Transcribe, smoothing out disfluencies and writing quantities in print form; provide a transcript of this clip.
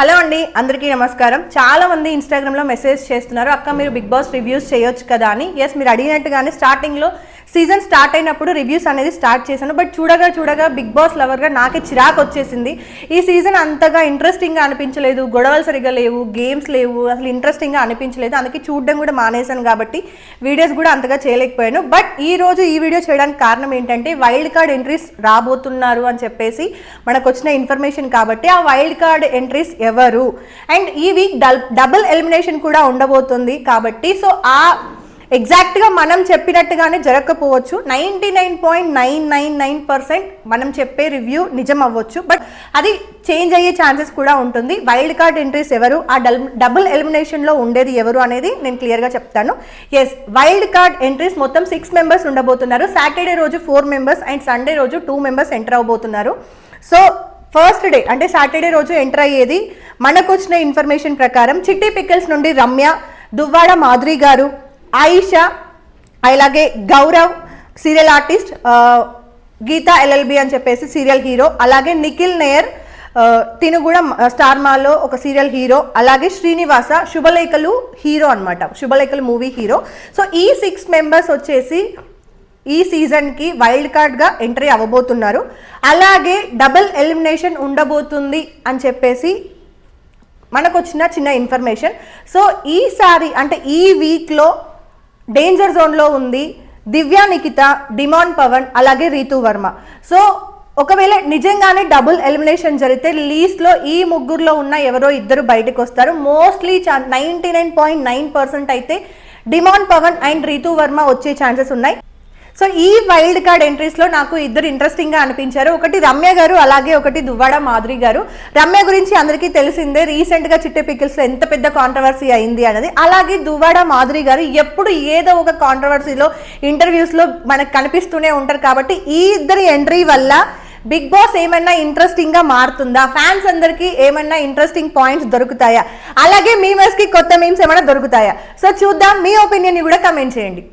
Hello అండి, అందరికీ నమస్కారం. చాలా మంది ఇన్స్టాగ్రామ్లో మెసేజ్ చేస్తున్నారు, అక్క మీరు బిగ్ బాస్ రివ్యూస్ చేయొచ్చు కదా అని. ఎస్, మీరు అడిగినట్టుగానే స్టార్టింగ్లో సీజన్ స్టార్ట్ అయినప్పుడు రివ్యూస్ అనేది స్టార్ట్ చేశాను. బట్ చూడగా బిగ్ బాస్ లవర్గా నాకే చిరాకు వచ్చేసింది. ఈ సీజన్ అంతగా ఇంట్రెస్టింగ్గా అనిపించలేదు, గొడవలు సరిగ్గా లేవు, గేమ్స్ లేవు, అసలు ఇంట్రెస్టింగ్గా అనిపించలేదు. అందుకే చూడడం కూడా మానేశాను కాబట్టి వీడియోస్ కూడా అంతగా చేయలేకపోయాను. బట్ ఈ రోజు ఈ వీడియో చేయడానికి కారణం ఏంటంటే వైల్డ్ కార్డ్ ఎంట్రీస్ రాబోతున్నారు అని చెప్పేసి మనకు వచ్చిన ఇన్ఫర్మేషన్. కాబట్టి ఆ వైల్డ్ కార్డ్ ఎంట్రీస్ ఎవరు, అండ్ ఈ వీక్ డబుల్ ఎలిమినేషన్ కూడా ఉండబోతుంది కాబట్టి సో ఆ ఎగ్జాక్ట్గా మనం చెప్పినట్టుగానే జరగకపోవచ్చు. 99.999% మనం చెప్పే రివ్యూ నిజం అవ్వచ్చు, బట్ అది చేంజ్ అయ్యే ఛాన్సెస్ కూడా ఉంటుంది. వైల్డ్ కార్డ్ ఎంట్రీస్ ఎవరు, ఆ డబుల్ ఎలిమినేషన్లో ఉండేది ఎవరు అనేది నేను క్లియర్గా చెప్తాను. ఎస్, వైల్డ్ కార్డ్ ఎంట్రీస్ మొత్తం 6 మెంబర్స్ ఉండబోతున్నారు. సాటర్డే రోజు 4 మెంబర్స్ అండ్ సండే రోజు 2 మెంబర్స్ ఎంటర్ అవబోతున్నారు. సో ఫస్ట్ డే అంటే సాటర్డే రోజు ఎంటర్ అయ్యేది మనకు వచ్చిన ఇన్ఫర్మేషన్ ప్రకారం చిట్టి పికిల్స్ నుండి రమ్య, దువ్వాడ మాధురి గారు, ఆయిషా, అలాగే Gaurav serial artist, Geeta LLB అని చెప్పేసి సీరియల్ హీరో, అలాగే నిఖిల్ నేయర్ తిను కూడా స్టార్ మాలో ఒక సీరియల్ హీరో, అలాగే శ్రీనివాస శుభలేఖలు హీరో అనమాట, శుభలేఖలు మూవీ హీరో. సో ఈ 6 మెంబర్స్ వచ్చేసి ఈ సీజన్కి వైల్డ్ కార్డ్గా ఎంట్రీ అవ్వబోతున్నారు. అలాగే డబుల్ ఎలిమినేషన్ ఉండబోతుంది అని చెప్పేసి మనకు వచ్చిన చిన్న ఇన్ఫర్మేషన్. సో ఈసారి అంటే ఈ వీక్లో డేంజర్ జోన్లో ఉంది దివ్యా నిఖిత, డిమాండ్ పవన్, అలాగే రీతు వర్మ. సో ఒకవేళ నిజంగానే డబుల్ ఎలిమినేషన్ జరిగితే లీస్ట్లో ఈ ముగ్గురులో ఉన్న ఎవరో ఇద్దరు బయటకు వస్తారు. మోస్ట్లీ 99.9% అయితే డిమాండ్ పవన్ అండ్ రీతు వర్మ వచ్చే ఛాన్సెస్ ఉన్నాయి. సో ఈ వైల్డ్ కార్డ్ ఎంట్రీస్లో నాకు ఇద్దరు ఇంట్రెస్టింగ్గా అనిపించారు. ఒకటి రమ్య గారు, అలాగే ఒకటి దువ్వాడ మాధురి గారు. రమ్య గురించి అందరికీ తెలిసిందే, రీసెంట్గా చిట్టి పికిల్స్లో ఎంత పెద్ద కాంట్రవర్సీ అయింది అన్నది. అలాగే దువ్వాడ మాధురి గారు ఎప్పుడు ఏదో ఒక కాంట్రవర్సీలో ఇంటర్వ్యూస్లో మనకు కనిపిస్తూనే ఉంటారు. కాబట్టి ఈ ఇద్దరి ఎంట్రీ వల్ల బిగ్ బాస్ ఏమైనా ఇంట్రెస్టింగ్గా మారుతుందా, ఫ్యాన్స్ అందరికీ ఏమైనా ఇంట్రెస్టింగ్ పాయింట్స్ దొరుకుతాయా, అలాగే మీమర్స్కి కొత్త మీమ్స్ ఏమైనా దొరుకుతాయా? సో చూద్దాం. మీ ఒపీనియన్ కూడా కమెంట్ చేయండి.